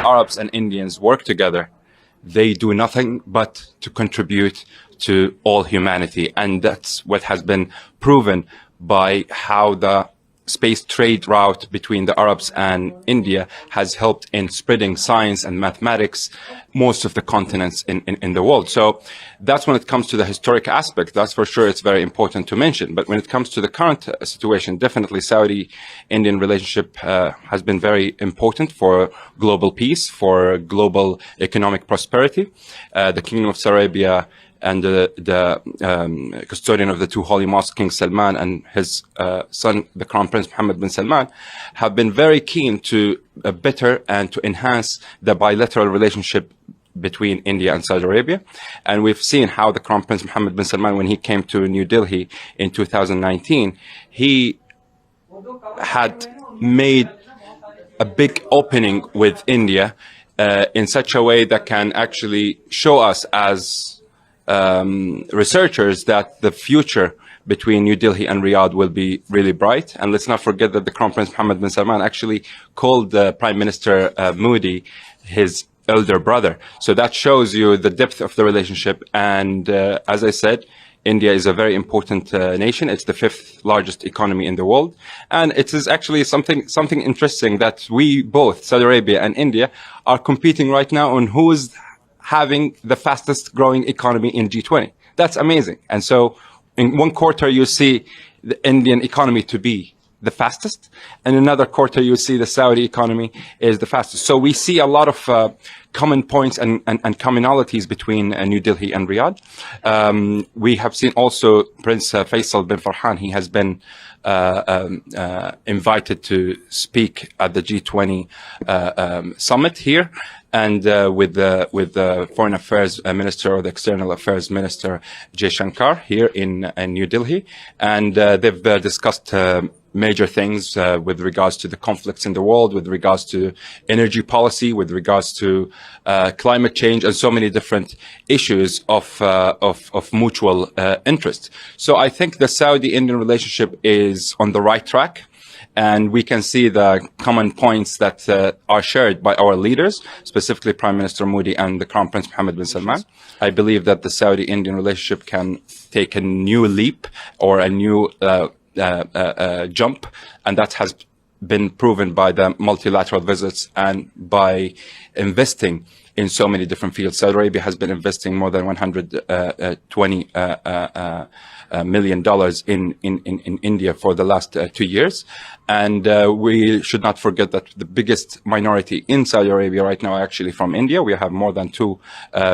Arabs and Indians work together, they do nothing but to contribute to all humanity. And that's what has been proven by how the space trade route between the Arabs and India has helped in spreading science and mathematics most of the continents in the world. So that's when it comes to the historic aspect. That's for sure, it's very important to mention. But when it comes to the current situation, definitely Saudi-Indian relationship has been very important for global peace, for global economic prosperity. The Kingdom of Saudi Arabia and the custodian of the two holy mosques, King Salman, and his son, the Crown Prince Mohammed bin Salman, have been very keen to better and to enhance the bilateral relationship between India and Saudi Arabia. And we've seen how the Crown Prince Mohammed bin Salman, when he came to New Delhi in 2019, he had made a big opening with India in such a way that can actually show us as researchers that the future between New Delhi and Riyadh will be really bright. And let's not forget that the Crown Prince Mohammed bin Salman actually called the Prime Minister Modi his elder brother. So that shows you the depth of the relationship. And as I said, India is a very important nation. It's the 5th largest economy in the world. And it is actually something interesting that we both, Saudi Arabia and India, are competing right now on who is having the fastest growing economy in G20. That's amazing. And so in one quarter, you see the Indian economy to be the fastest, and another quarter, you see the Saudi economy is the fastest. So we see a lot of common points and commonalities between New Delhi and Riyadh. We have seen also Prince Faisal bin Farhan. He has been invited to speak at the G20 summit here, and with the Foreign Affairs Minister or the External Affairs Minister Jay Shankar here in New Delhi, and they've discussed major things with regards to the conflicts in the world, with regards to energy policy, with regards to climate change, and so many different issues of mutual interest. So I think the Saudi-Indian relationship is on the right track. And we can see the common points that are shared by our leaders, specifically Prime Minister Modi and the Crown Prince Mohammed bin Salman. I believe that the Saudi-Indian relationship can take a new leap or a new jump, and that has been proven by the multilateral visits and by investing in so many different fields. Saudi Arabia has been investing more than $120 million in India for the last 2 years. And we should not forget that the biggest minority in Saudi Arabia right now are actually from India. We have more than 2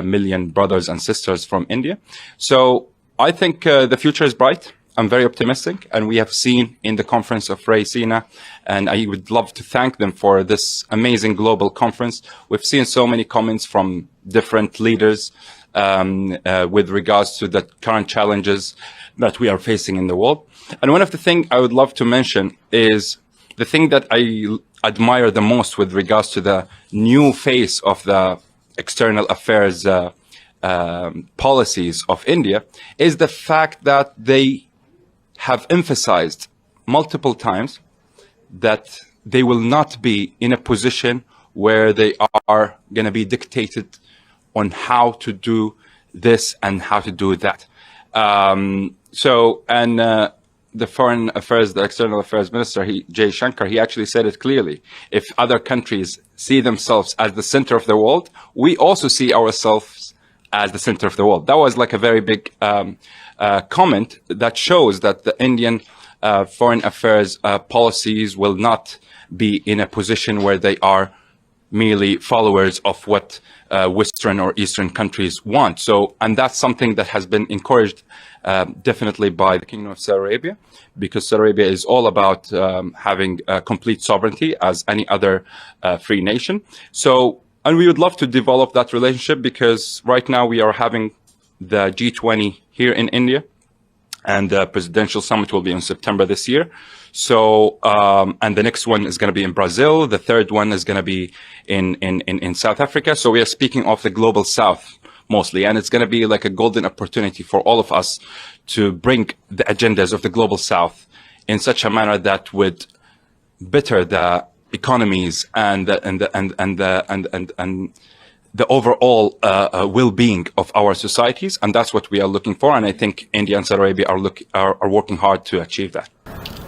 million brothers and sisters from India. So I think the future is bright. I'm very optimistic, and we have seen in the conference of Raisina, and I would love to thank them for this amazing global conference. We've seen so many comments from different leaders with regards to the current challenges that we are facing in the world. And one of the things I would love to mention is the thing that I admire the most with regards to the new face of the external affairs policies of India is the fact that they have emphasized multiple times that they will not be in a position where they are going to be dictated on how to do this and how to do that. The Foreign Affairs, the External Affairs Minister, Jay Shankar, he actually said it clearly. If other countries see themselves as the center of the world, we also see ourselves as the center of the world. That was like a very big comment that shows that the Indian foreign affairs policies will not be in a position where they are merely followers of what Western or Eastern countries want. So, and that's something that has been encouraged definitely by the Kingdom of Saudi Arabia, because Saudi Arabia is all about having complete sovereignty as any other free nation. So, and we would love to develop that relationship, because right now we are having the G20 here in India, and the presidential summit will be in September this year. So, and the next one is going to be in Brazil. The third one is going to be in South Africa. So we are speaking of the global South mostly, and it's going to be like a golden opportunity for all of us to bring the agendas of the global South in such a manner that would better the economies and the overall well-being of our societies, and that's what we are looking for. And I think India and Saudi Arabia are working hard to achieve that.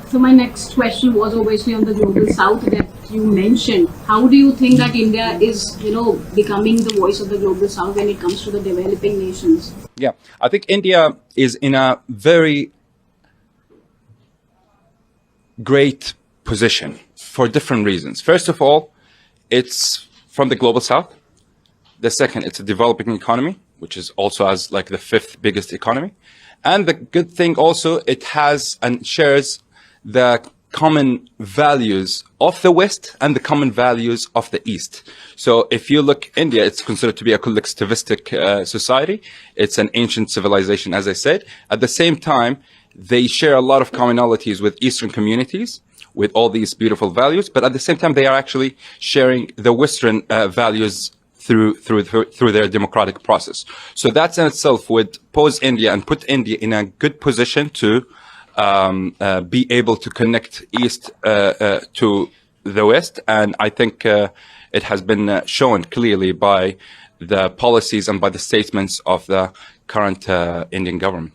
So my next question was obviously on the global south that you mentioned. How do you think that India is, becoming the voice of the global south when it comes to the developing nations? Yeah, I think India is in a very great position for different reasons. First of all, it's from the global south. The second, it's a developing economy, which is also as like the fifth biggest economy. And the good thing also, it has and shares the common values of the West and the common values of the East. So if you look, India, it's considered to be a collectivistic society. It's an ancient civilization, as I said. At the same time, they share a lot of commonalities with Eastern communities, with all these beautiful values. But at the same time, they are actually sharing the Western values through their democratic process. So that in itself would pose India and put India in a good position to be able to connect East to the West. And I think it has been shown clearly by the policies and by the statements of the current Indian government.